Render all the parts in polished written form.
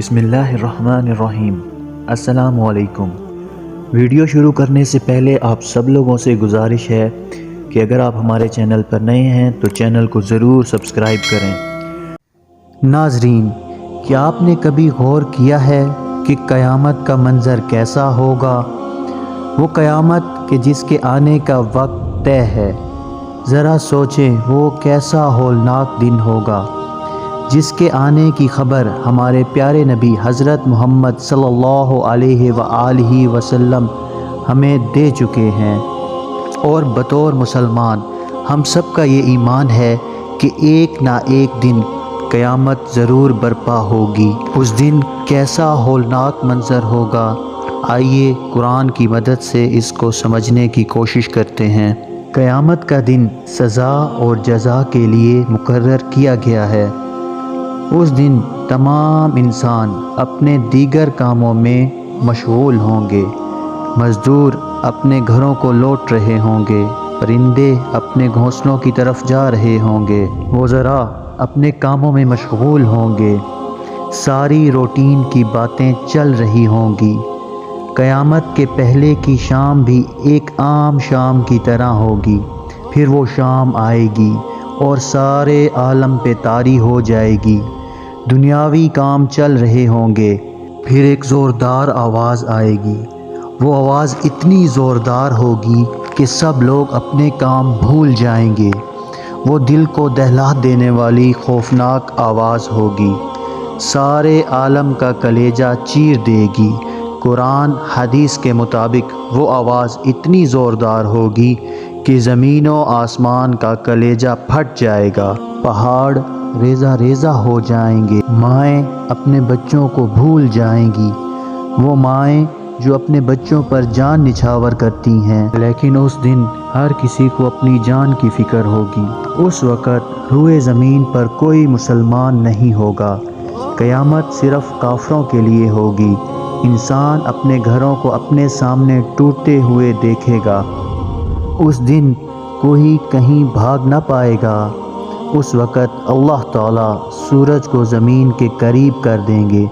بسم اللہ الرحمن الرحیم۔ السلام علیکم۔ ویڈیو شروع کرنے سے پہلے آپ سب لوگوں سے گزارش ہے کہ اگر آپ ہمارے چینل پر نئے ہیں تو چینل کو ضرور سبسکرائب کریں۔ ناظرین، کیا آپ نے کبھی غور کیا ہے کہ قیامت کا منظر کیسا ہوگا؟ وہ قیامت کہ جس کے آنے کا وقت طے ہے۔ ذرا سوچیں وہ کیسا ہولناک دن ہوگا جس کے آنے کی خبر ہمارے پیارے نبی حضرت محمد صلی اللہ علیہ وآلہ وسلم ہمیں دے چکے ہیں، اور بطور مسلمان ہم سب کا یہ ایمان ہے کہ ایک نہ ایک دن قیامت ضرور برپا ہوگی۔ اس دن کیسا ہولناک منظر ہوگا، آئیے قرآن کی مدد سے اس کو سمجھنے کی کوشش کرتے ہیں۔ قیامت کا دن سزا اور جزا کے لیے مقرر کیا گیا ہے۔ اس دن تمام انسان اپنے دیگر کاموں میں مشغول ہوں گے۔ مزدور اپنے گھروں کو لوٹ رہے ہوں گے، پرندے اپنے گھونسلوں کی طرف جا رہے ہوں گے، وزراء اپنے کاموں میں مشغول ہوں گے، ساری روٹین کی باتیں چل رہی ہوں گی۔ قیامت کے پہلے کی شام بھی ایک عام شام کی طرح ہوگی، پھر وہ شام آئے گی اور سارے عالم پہ طاری ہو جائے گی۔ دنیاوی کام چل رہے ہوں گے، پھر ایک زوردار آواز آئے گی۔ وہ آواز اتنی زوردار ہوگی کہ سب لوگ اپنے کام بھول جائیں گے۔ وہ دل کو دہلا دینے والی خوفناک آواز ہوگی، سارے عالم کا کلیجہ چیر دے گی۔ قرآن حدیث کے مطابق وہ آواز اتنی زوردار ہوگی کہ زمین و آسمان کا کلیجہ پھٹ جائے گا، پہاڑ ریزہ ریزہ ہو جائیں گے، مائیں اپنے بچوں کو بھول جائیں گی، وہ مائیں جو اپنے بچوں پر جان نچھاور کرتی ہیں، لیکن اس دن ہر کسی کو اپنی جان کی فکر ہوگی۔ اس وقت روئے زمین پر کوئی مسلمان نہیں ہوگا۔ قیامت صرف کافروں کے لیے ہوگی۔ انسان اپنے گھروں کو اپنے سامنے ٹوٹتے ہوئے دیکھے گا۔ اس دن کوئی کہیں بھاگ نہ پائے گا۔ اس وقت اللہ تعالیٰ سورج کو زمین کے قریب کر دیں گے،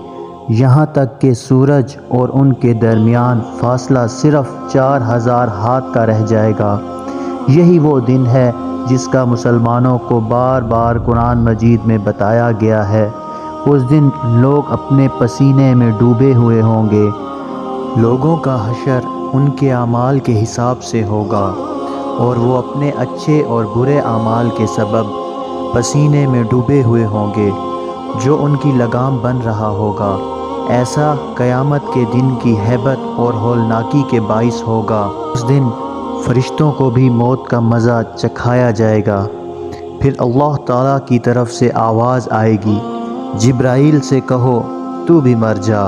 یہاں تک کہ سورج اور ان کے درمیان فاصلہ صرف 4000 ہاتھ کا رہ جائے گا۔ یہی وہ دن ہے جس کا مسلمانوں کو بار بار قرآن مجید میں بتایا گیا ہے۔ اس دن لوگ اپنے پسینے میں ڈوبے ہوئے ہوں گے۔ لوگوں کا حشر ان کے اعمال کے حساب سے ہوگا، اور وہ اپنے اچھے اور برے اعمال کے سبب پسینے میں ڈوبے ہوئے ہوں گے، جو ان کی لگام بن رہا ہوگا۔ ایسا قیامت کے دن کی ہیبت اور ہولناکی کے باعث ہوگا۔ اس دن فرشتوں کو بھی موت کا مزہ چکھایا جائے گا۔ پھر اللہ تعالیٰ کی طرف سے آواز آئے گی، جبرائیل سے کہو تو بھی مر جا،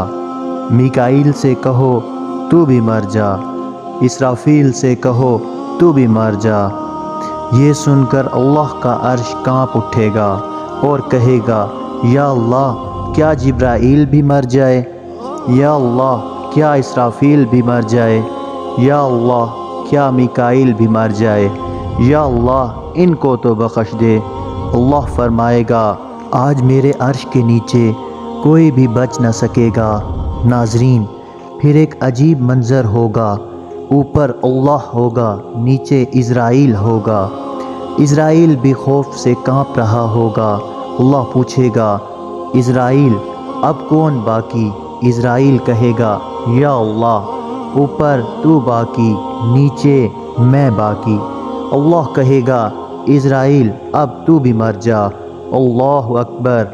میکائیل سے کہو تو بھی مر جا، اسرافیل سے کہو تو بھی مر جا۔ یہ سن کر اللہ کا عرش کانپ اٹھے گا اور کہے گا، یا اللہ کیا جبرائیل بھی مر جائے؟ یا اللہ کیا اسرافیل بھی مر جائے؟ یا اللہ کیا میکائیل بھی مر جائے؟ یا اللہ ان کو تو بخش دے۔ اللہ فرمائے گا، آج میرے عرش کے نیچے کوئی بھی بچ نہ سکے گا۔ ناظرین، پھر ایک عجیب منظر ہوگا۔ اوپر اللہ ہوگا، نیچے اسرائیل ہوگا۔ اسرائیل بھی خوف سے کانپ رہا ہوگا۔ اللہ پوچھے گا، اسرائیل اب کون باقی؟ اسرائیل کہے گا، یا اللہ اوپر تو باقی، نیچے میں باقی۔ اللہ کہے گا، اسرائیل اب تو بھی مر جا۔ اللہ اکبر۔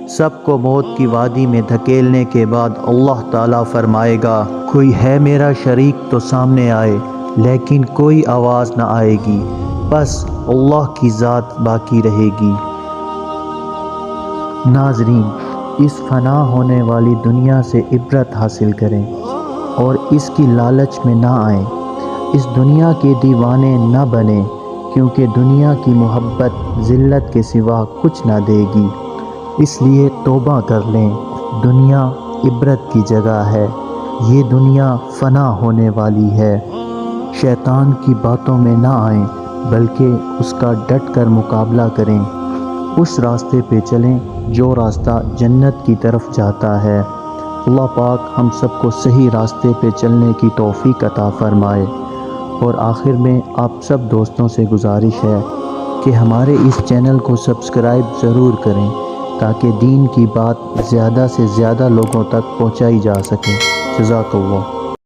سب کو موت کی وادی میں دھکیلنے کے بعد اللہ تعالیٰ فرمائے گا، کوئی ہے میرا شریک تو سامنے آئے، لیکن کوئی آواز نہ آئے گی، بس اللہ کی ذات باقی رہے گی۔ ناظرین، اس فنا ہونے والی دنیا سے عبرت حاصل کریں اور اس کی لالچ میں نہ آئیں۔ اس دنیا کے دیوانے نہ بنیں، کیونکہ دنیا کی محبت ذلت کے سوا کچھ نہ دے گی۔ اس لیے توبہ کر لیں۔ دنیا عبرت کی جگہ ہے، یہ دنیا فنا ہونے والی ہے۔ شیطان کی باتوں میں نہ آئیں، بلکہ اس کا ڈٹ کر مقابلہ کریں۔ اس راستے پہ چلیں جو راستہ جنت کی طرف جاتا ہے۔ اللہ پاک ہم سب کو صحیح راستے پہ چلنے کی توفیق عطا فرمائے۔ اور آخر میں آپ سب دوستوں سے گزارش ہے کہ ہمارے اس چینل کو سبسکرائب ضرور کریں تاکہ دین کی بات زیادہ سے زیادہ لوگوں تک پہنچائی جا سکے۔ جزاک اللہ۔